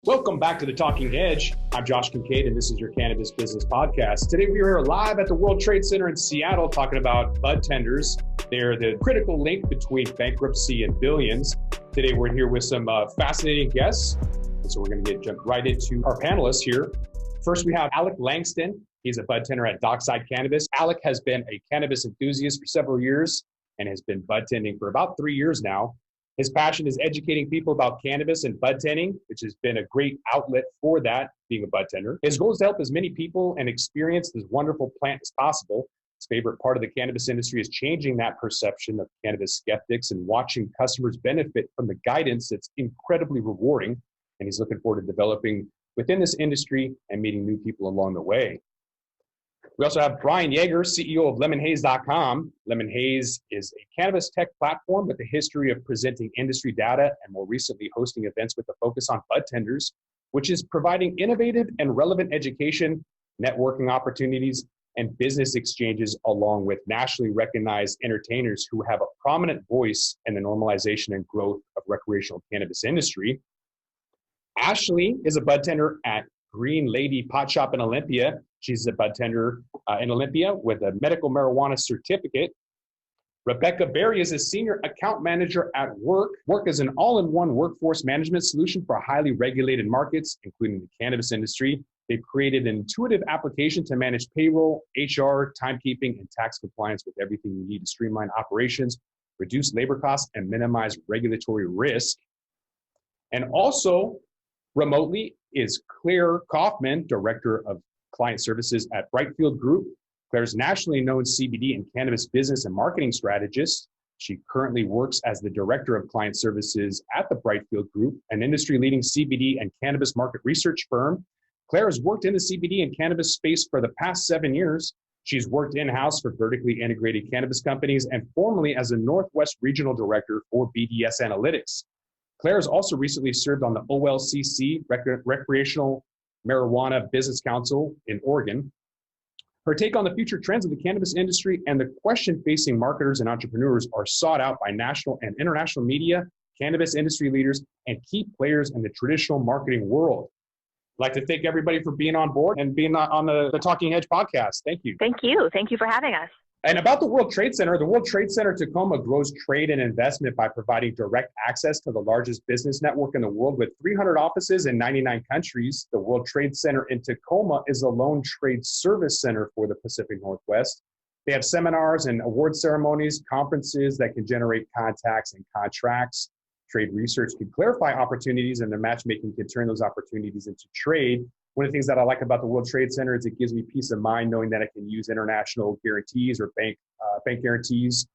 Welcome back to the Talking Hedge. I'm Josh Kincaid, and this is your Cannabis Business Podcast. Today we are live at the World Trade Center in Seattle talking about Budtenders. They're the critical link between bankruptcy and billions. Today we're here with some fascinating guests, and so we're going to jump right into our panelists here. First, we have Alec Langston. He's a budtender at Dockside Cannabis. Alec has been a cannabis enthusiast for several years and has been budtending for about 3 years now. His passion is educating people about cannabis and budtending, which has been a great outlet for that, being a budtender. His goal is to help as many people and experience this wonderful plant as possible. His favorite part of the cannabis industry is changing that perception of cannabis skeptics and watching customers benefit from the guidance that's incredibly rewarding. And he's looking forward to developing within this industry and meeting new people along the way. We also have Brian Yeager, CEO of LemonHaze.com. LemonHaze is a cannabis tech platform with a history of presenting industry data and more recently hosting events with a focus on budtenders, which is providing innovative and relevant education, networking opportunities, and business exchanges along with nationally recognized entertainers who have a prominent voice in the normalization and growth of recreational cannabis industry. Ashley is a budtender at Green Lady Pot Shop in Olympia. She's a budtender in Olympia with a medical marijuana certificate. Rebecca Berry is a senior account manager at Wurk. Wurk is an all-in-one workforce management solution for highly regulated markets, including the cannabis industry. They've created an intuitive application to manage payroll, HR, timekeeping, and tax compliance with everything you need to streamline operations, reduce labor costs, and minimize regulatory risk. And also, remotely is Claire Kaufmann, Director of Client Services at Brightfield Group. Claire's nationally known CBD and cannabis business and marketing strategist. She currently works as the Director of Client Services at the Brightfield Group, an industry-leading CBD and cannabis market research firm. Claire has worked in the CBD and cannabis space for the past 7 years. She's worked in-house for vertically integrated cannabis companies and formerly as a Northwest Regional Director for BDS Analytics. Claire has also recently served on the OLCC, Recreational Marijuana Business Council in Oregon. Her take on the future trends of the cannabis industry and the question facing marketers and entrepreneurs are sought out by national and international media, cannabis industry leaders, and key players in the traditional marketing world. I'd like to thank everybody for being on board and being on the Talking Hedge podcast. Thank you. Thank you. Thank you for having us. And about the World Trade Center, the World Trade Center Tacoma grows trade and investment by providing direct access to the largest business network in the world with 300 offices in 99 countries. The World Trade Center in Tacoma is a lone trade service center for the Pacific Northwest. They have seminars and award ceremonies, conferences that can generate contacts and contracts. Trade research can clarify opportunities, and their matchmaking can turn those opportunities into trade. One of the things that I like about the World Trade Center is it gives me peace of mind knowing that I can use international guarantees or bank guarantees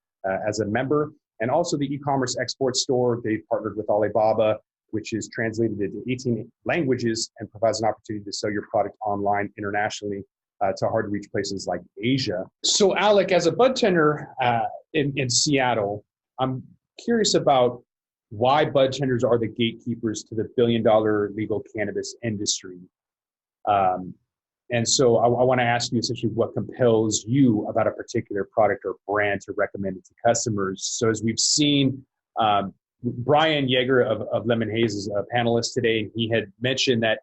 as a member. And also the e-commerce export store, they partnered with Alibaba, which is translated into 18 languages and provides an opportunity to sell your product online internationally to hard-to-reach places like Asia. So Alec, as a budtender in Seattle, I'm curious about why budtenders are the gatekeepers to the billion-dollar legal cannabis industry. And so I want to ask you essentially what compels you about a particular product or brand to recommend it to customers. So as we've seen, Brian Yeager of LemonHaze is a panelist today. He had mentioned that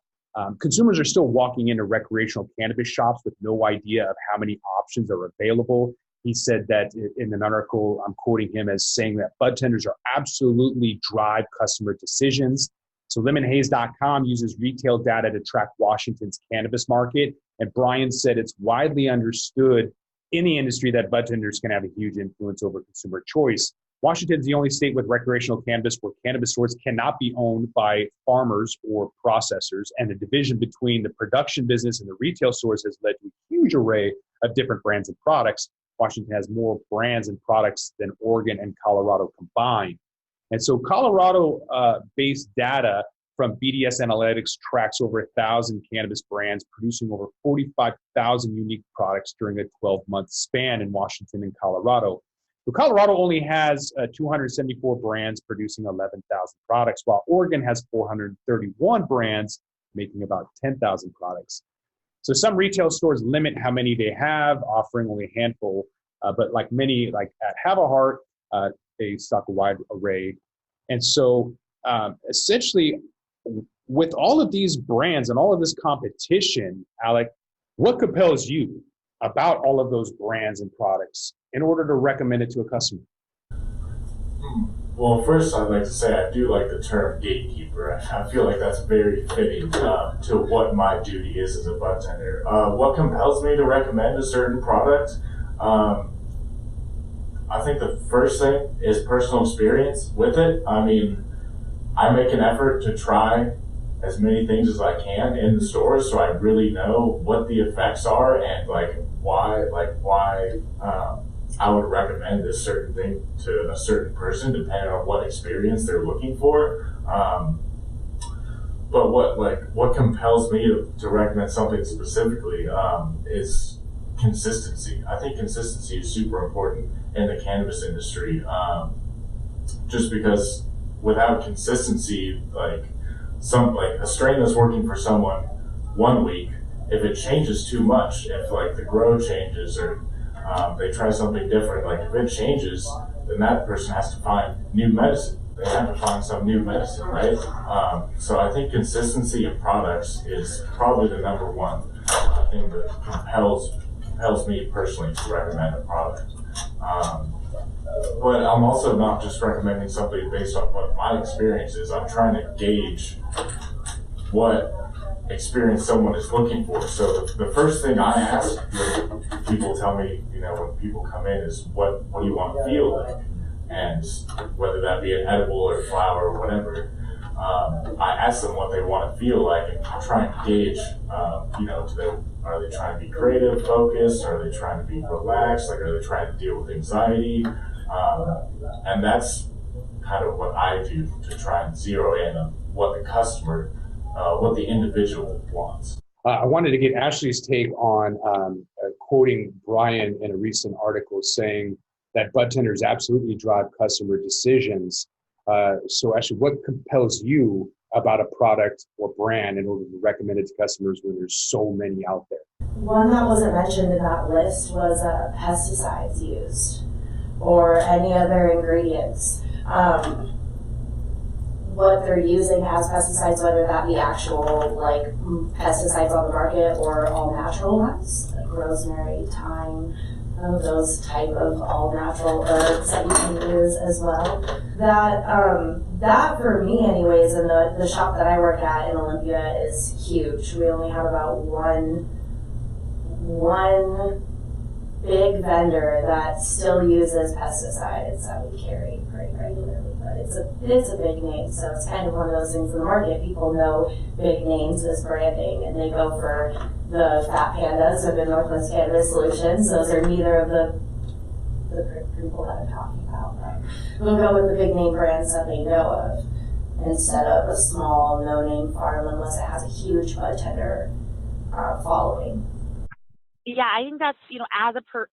consumers are still walking into recreational cannabis shops with no idea of how many options are available. He said that in an article, I'm quoting him as saying that budtenders are absolutely drive customer decisions. So LemonHaze.com uses retail data to track Washington's cannabis market. And Brian said it's widely understood in the industry that budtenders can have a huge influence over consumer choice. Washington's the only state with recreational cannabis where cannabis stores cannot be owned by farmers or processors. And the division between the production business and the retail stores has led to a huge array of different brands and products. Washington has more brands and products than Oregon and Colorado combined. And so Colorado-based data from BDS Analytics tracks over 1,000 cannabis brands, producing over 45,000 unique products during a 12-month span in Washington and Colorado. So Colorado only has 274 brands producing 11,000 products, while Oregon has 431 brands making about 10,000 products. So some retail stores limit how many they have, offering only a handful, but like many, like at Have a Heart, they stock a wide array. And so essentially, with all of these brands and all of this competition, Alec, what compels you about all of those brands and products in order to recommend it to a customer? Well, first I'd like to say I do like the term gatekeeper. I feel like that's very fitting to what my duty is as a budtender. What compels me to recommend a certain product? I think the first thing is personal experience with it. I mean, I make an effort to try as many things as I can in the stores, so I really know what the effects are and why I would recommend this certain thing to a certain person depending on what experience they're looking for. But what compels me to recommend something specifically is consistency. I think consistency is super important in the cannabis industry, just because without consistency, a strain that's working for someone 1 week, if it changes too much, if the grow changes or they try something different, if it changes, then that person has to find new medicine. They have to find some new medicine, right? So I think consistency in products is probably the number one thing that compels me personally to recommend a product. But I'm also not just recommending something based on what my experience is. I'm trying to gauge what experience someone is looking for. So the first thing I ask when people tell me, when people come in is what do you want to feel like? And whether that be an edible or flower or whatever, I ask them what they want to feel like and try and gauge, are they trying to be creative, focused? Are they trying to be relaxed? Are they trying to deal with anxiety? And that's kind of what I do to try and zero in on what the customer, what the individual wants. I wanted to get Ashley's take on quoting Brian in a recent article saying that budtenders absolutely drive customer decisions. So Ashley, what compels you about a product or brand in order to recommend it to customers when there's so many out there? One that wasn't mentioned in that list was pesticides used or any other ingredients. What they're using as pesticides, whether that be actual pesticides on the market or all natural ones, like rosemary, thyme, those type of all natural herbs that you can use as well. That for me anyways, in the shop that I work at in Olympia is huge. We only have about one big vendor that still uses pesticides that we carry pretty regularly, but it's a big name, so it's kind of one of those things in the market. People know big names as branding, and they go for the Fat Pandas or the Northwest Cannabis Solutions. Those are neither of the people that I'm talking about, but we'll go with the big name brands that they know of instead of a small no-name farm unless it has a huge budtender following. Yeah, I think that's,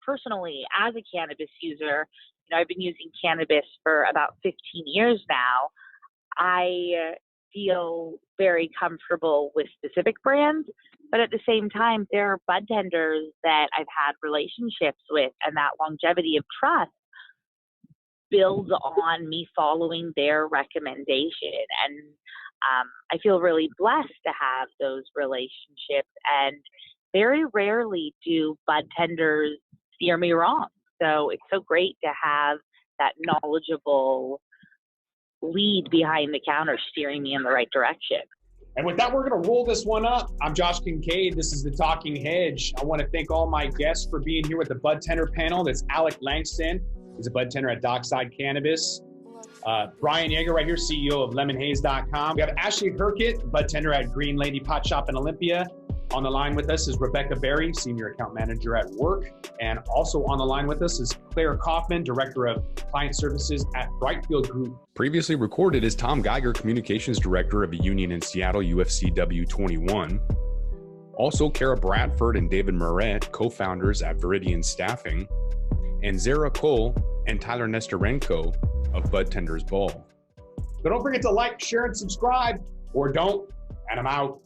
personally, as a cannabis user, I've been using cannabis for about 15 years now. I feel very comfortable with specific brands, but at the same time, there are budtenders that I've had relationships with, and that longevity of trust builds on me following their recommendation. And I feel really blessed to have those relationships, and very rarely do budtenders steer me wrong. So it's so great to have that knowledgeable lead behind the counter steering me in the right direction. And with that, we're going to roll this one up. I'm Josh Kincaid. This is the Talking Hedge. I want to thank all my guests for being here with the Budtender panel. That's Alec Langston. He's a budtender at Dockside Cannabis. Brian Yeager right here, CEO of lemonhaze.com. We have Ashley Hirchert, budtender at Green Lady Pot Shop in Olympia. On the line with us is Rebecca Berry, Senior Account Manager at Wurk. And also on the line with us is Claire Kaufmann, Director of Client Services at Brightfield Group. Previously recorded is Tom Gieger, Communications Director of a union in Seattle, UFCW21. Also Kara Bradford and David Muret, co-founders at Viridian Staffing. And Zahra, Kohl, and Tyler Nesterenko of Budtenders Ball. So don't forget to like, share, and subscribe, or don't, and I'm out.